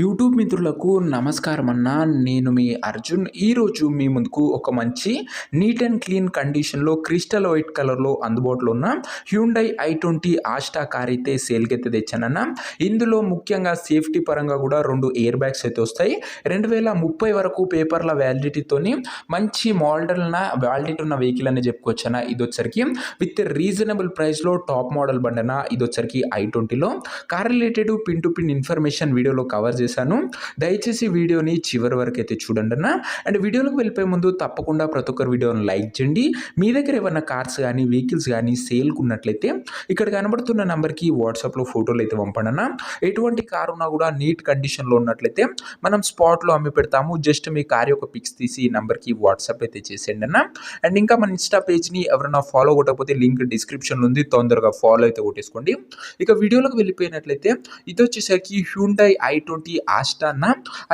YouTube మిత్రులకు నమస్కారం అన్న. నేను మీ అర్జున్. ఈరోజు మీ ముందుకు ఒక మంచి నీట్ అండ్ క్లీన్ కండిషన్లో క్రిస్టల్ వైట్ కలర్లో అందుబాటులో ఉన్న హ్యూండై i20 ఆస్టా కార్ అయితే సేల్కి అయితే తెచ్చానన్న. ఇందులో ముఖ్యంగా సేఫ్టీ పరంగా కూడా 2 ఎయిర్ బ్యాగ్స్ అయితే వస్తాయి. 2030 వరకు పేపర్ల వ్యాలిడిటీతోని మంచి వ్యాలిడిటీ ఉన్న వెహికల్ అని చెప్పుకోవచ్చన్న. ఇది వచ్చరికి విత్ రీజనబుల్ ప్రైస్లో టాప్ మోడల్ బండి అన్న. ఇది వచ్చరికి i20లో car related pin to pin information వీడియోలో కవర్ చేశాను. దయచేసి వీడియోని చివరి వరకు అయితే చూడండి అన్న. అండ్ వీడియోలోకి వెళ్ళిపోయే ముందు తప్పకుండా ప్రతి ఒక్కరు వీడియోని లైక్ చేయండి. మీ దగ్గర ఏమైనా కార్స్ కానీ వెహికల్స్ కానీ సేల్కి ఉన్నట్లయితే ఇక్కడ కనబడుతున్న నెంబర్కి వాట్సాప్లో ఫోటోలు అయితే పంపండి అన్న. ఎటువంటి కార్ ఉన్నా కూడా నీట్ కండిషన్లో ఉన్నట్లయితే మనం స్పాట్లో అమ్మి పెడతాము. జస్ట్ మీ కార్ యొక్క పిక్స్ తీసి ఈ నెంబర్కి వాట్సాప్ అయితే చేసేయండి అన్న. అండ్ ఇంకా మన ఇన్స్టా పేజ్ని ఎవరైనా ఫాలో కొట్టకపోతే లింక్ డిస్క్రిప్షన్లో ఉంది, తొందరగా ఫాలో అయితే కొట్టేసుకోండి. ఇక వీడియోలోకి వెళ్ళిపోయినట్లయితే ఇది వచ్చేసరికి హ్యూండై i20 ఆస్టా అన్న.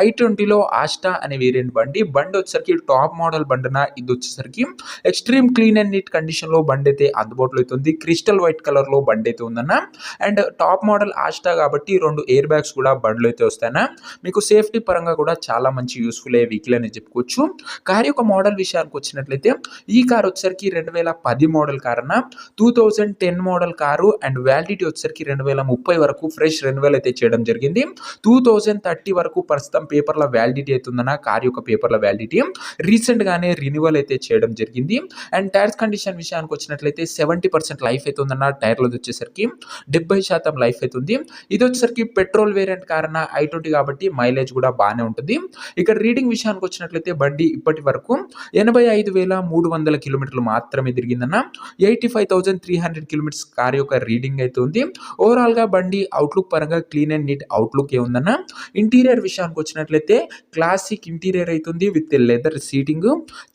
i20లో ఆస్టా అనే వేరియంట్ బండి వచ్చేసరికి టాప్ మోడల్ బండి అన్న. ఇది వచ్చేసరికి ఎక్స్ట్రీమ్ క్లీన్ అండ్ నీట్ కండిషన్లో బండి అయితే అందుబాటులో అయితే ఉంది. క్రిస్టల్ వైట్ కలర్లో బండి అయితే ఉందన్న. అండ్ టాప్ మోడల్ ఆస్టా కాబట్టి 2 ఎయిర్ బ్యాగ్స్ కూడా బండ్లు అయితే వస్తాయన్న. మీకు సేఫ్టీ పరంగా కూడా చాలా మంచి యూస్ఫుల్ అయ్యే వెహికల్ అని చెప్పుకోవచ్చు. కార్ యొక్క మోడల్ విషయానికి వచ్చినట్లయితే ఈ కార్ వచ్చేసరికి 2010 మోడల్ కార్ అన్న. 2010 మోడల్ కారు అండ్ వ్యాలిడిటీ వచ్చేసరికి 2030 వరకు ఫ్రెష్ రెన్యువల్ అయితే చేయడం జరిగింది. 2030 వరకు ప్రస్తుతం పేపర్ల వ్యాలిడిటీ అవుతుందన్న. కార్ యొక్క పేపర్ల వ్యాలిడిటీ రీసెంట్ గానే రిన్యువల్ అయితే చేయడం జరిగింది. అండ్ టైర్స్ కండిషన్ విషయానికి వచ్చినట్లయితే 70% లైఫ్ అయితే ఉందన్న. టైర్లు వచ్చేసరికి 70% లైఫ్ అవుతుంది. ఇది వచ్చేసరికి పెట్రోల్ వేరియంట్ కార్ అన్న. i20 కాబట్టి మైలేజ్ కూడా బాగానే ఉంటుంది. ఇక్కడ రీడింగ్ విషయానికి వచ్చినట్లయితే బండి ఇప్పటి వరకు 85,300 కిలోమీటర్లు మాత్రమే తిరిగిందన్న. 85,300 కిలోమీటర్స్ కార్ యొక్క రీడింగ్ అయితే ఉంది. ఓవరాల్ గా బండి అవుట్లుక్ పరంగా క్లీన్ అండ్ నీట్ అవుట్లుక్ ఏ ఉందన్న. ఇంటీరియర్ విషయానికి వచ్చినట్లయితే క్లాసిక్ ఇంటీరియర్ అవుతుంది with leather seating,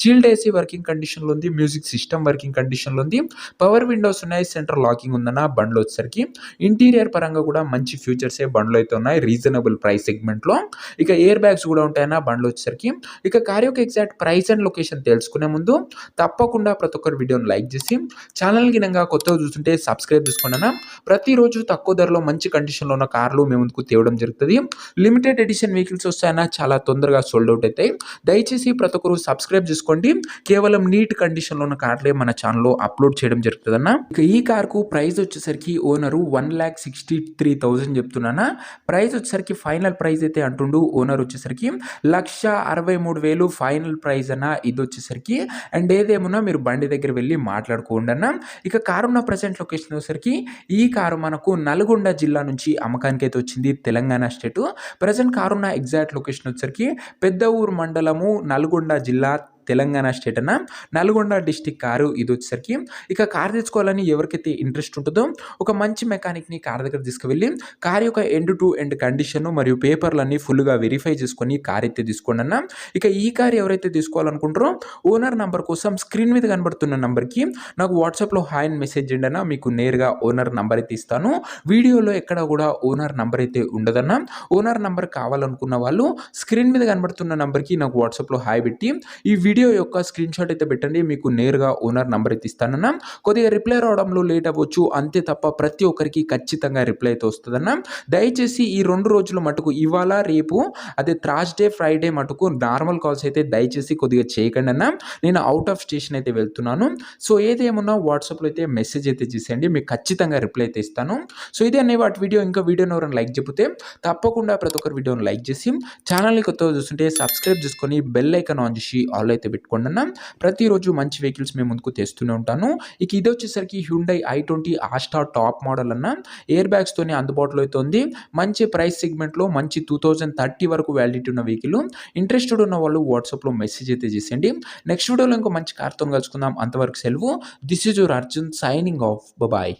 chilled AC working condition లో ఉంది, మ్యూజిక్ సిస్టమ్ వర్కింగ్ కండిషన్ లో ఉంది, పవర్ విండోస్ ఉన్నాయి, సెంట్రల్ లాకింగ్ ఉందన్న. బండ్లో వచ్చేసరికి ఇంటీరియర్ పరంగా కూడా మంచి ఫీచర్స్ ఏ బండ్లో అయితే ఉన్నాయి రీజనబుల్ ప్రైస్ సెగ్మెంట్ లో. ఇక ఎయిర్ బ్యాగ్స్ కూడా ఉంటాయన్న బండ్లో వచ్చేసరికి. ఇక కార్ యొక్క ఎగ్జాక్ట్ ప్రైస్ అండ్ లొకేషన్ తెలుసుకునే ముందు తప్పకుండా ప్రతి ఒక్కరు వీడియోని లైక్ చేసి ఛానల్ గినంగా కొత్తగా చూస్తుంటే సబ్స్క్రైబ్ చేసుకోండి అన్న. ప్రతిరోజు తక్కువ ధరలో మంచి కండిషన్లో ఉన్న కార్లు మేము ముందుకు తేవడం జరుగుతుంది. లిమిటెడ్ ఎడిషన్ వెహికల్స్ వస్తాయన్న, చాలా తొందరగా సోల్డ్ అవుట్ అవుతాయి. దయచేసి ప్రతి ఒక్కరు సబ్స్క్రైబ్ చేసుకోండి. కేవలం నీట్ కండిషన్లో ఉన్న కార్లే మన ఛానల్లో అప్లోడ్ చేయడం జరుగుతుంది అన్న. ఇక ఈ కార్కు ప్రైస్ వచ్చేసరికి ఓనరు 1,63,000 చెప్తున్నానా. ప్రైస్ వచ్చేసరికి ఫైనల్ ప్రైస్ అయితే అంటుండు ఓనర్ వచ్చేసరికి 1,63,000 ఫైనల్ ప్రైస్ అన్న. ఇది వచ్చేసరికి అండ్ ఏదేమన్నా మీరు బండి దగ్గర వెళ్ళి మాట్లాడుకోండి అన్న. ఇక కారు ఉన్న ప్రజెంట్ లొకేషన్ వచ్చేసరికి ఈ కారు మనకు నల్గొండ జిల్లా నుంచి అమ్మకానికి అయితే వచ్చింది, తెలంగాణ స్టేట్. ప్రజెంట్ కారు ఉన్న ఎగ్జాక్ట్ లొకేషన్ వచ్చేసరికి పెద్ద ఊరు మండలము, నల్గొండ జిల్లా, తెలంగాణ స్టేట్ అన్న. నల్గొండ డిస్టిక్ కారు ఇది వచ్చేసరికి. ఇక కార్ తెచ్చుకోవాలని ఎవరికైతే ఇంట్రెస్ట్ ఉంటుందో ఒక మంచి మెకానిక్ని కార్ దగ్గర తీసుకువెళ్ళి కార్ యొక్క ఎండ్ టు ఎండ్ కండిషన్ మరియు పేపర్లన్నీ ఫుల్గా వెరిఫై చేసుకొని కార్ అయితే తీసుకోండి అన్న. ఇక ఈ కార్ ఎవరైతే తీసుకోవాలనుకుంటారో ఓనర్ నంబర్ కోసం స్క్రీన్ మీద కనబడుతున్న నంబర్కి నాకు వాట్సాప్లో హాయ్ అని మెసేజ్ చేయండి అన్న. మీకు నేరుగా ఓనర్ నంబర్ అయితే ఇస్తాను. వీడియోలో ఎక్కడ కూడా ఓనర్ నంబర్ అయితే ఉండదన్న. ఓనర్ నంబర్ కావాలనుకున్న వాళ్ళు స్క్రీన్ మీద కనబడుతున్న నంబర్కి నాకు వాట్సాప్లో హాయ్ పెట్టి ఈ వీడియో యొక్క స్క్రీన్ షాట్ అయితే పెట్టండి. మీకు నేరుగా ఓనర్ నంబర్ అయితే ఇస్తానన్నా. కొద్దిగా రిప్లై రావడంలో లేట్ అవ్వచ్చు అంతే తప్ప ప్రతి ఒక్కరికి ఖచ్చితంగా రిప్లై అయితే వస్తుందన్న. దయచేసి ఈ 2 రోజుల మటుకు ఇవాళ రేపు అదే థర్స్డే ఫ్రైడే మటుకు నార్మల్ కాల్స్ అయితే దయచేసి కొద్దిగా చేయకండి అన్న. నేను అవుట్ ఆఫ్ స్టేషన్ అయితే వెళ్తున్నాను. సో ఏదేమన్నా వాట్సాప్లో అయితే మెసేజ్ అయితే చేసేయండి, మీకు ఖచ్చితంగా రిప్లై అయితే ఇస్తాను. సో ఇదే అనే వాటి వీడియో. ఇంకా వీడియోని ఎవరైనా లైక్ చెప్తే తప్పకుండా ప్రతి ఒక్కరు వీడియోని లైక్ చేసి ఛానల్ని కొత్తగా చూస్తుంటే సబ్స్క్రైబ్ చేసుకొని బెల్ ఐకాన్ ఆన్ చేసి ఆల్ అయితే పెట్టుకోండి అన్న. ప్రతిరోజు మంచి వెహికల్స్ మేము ముందుకు తెస్తూనే ఉంటాను. ఇక ఇది వచ్చేసరికి Hyundai i20 Asta top model అన్న. ఎయిర్ బ్యాగ్స్ తోనే అందుబాటులో అయితే ఉంది. మంచి ప్రైస్ సెగ్మెంట్లో మంచి 2030 వరకు వ్యాలిడిటీ ఉన్న వెహికల్. ఇంట్రెస్టెడ్ ఉన్న వాళ్ళు వాట్సాప్లో మెసేజ్ అయితే చేసేయండి. నెక్స్ట్ వీడియోలో ఇంకో మంచి కార్తో కలుసుకుందాం. అంతవరకు సెలవు. This is your Arjun signing off. Bye.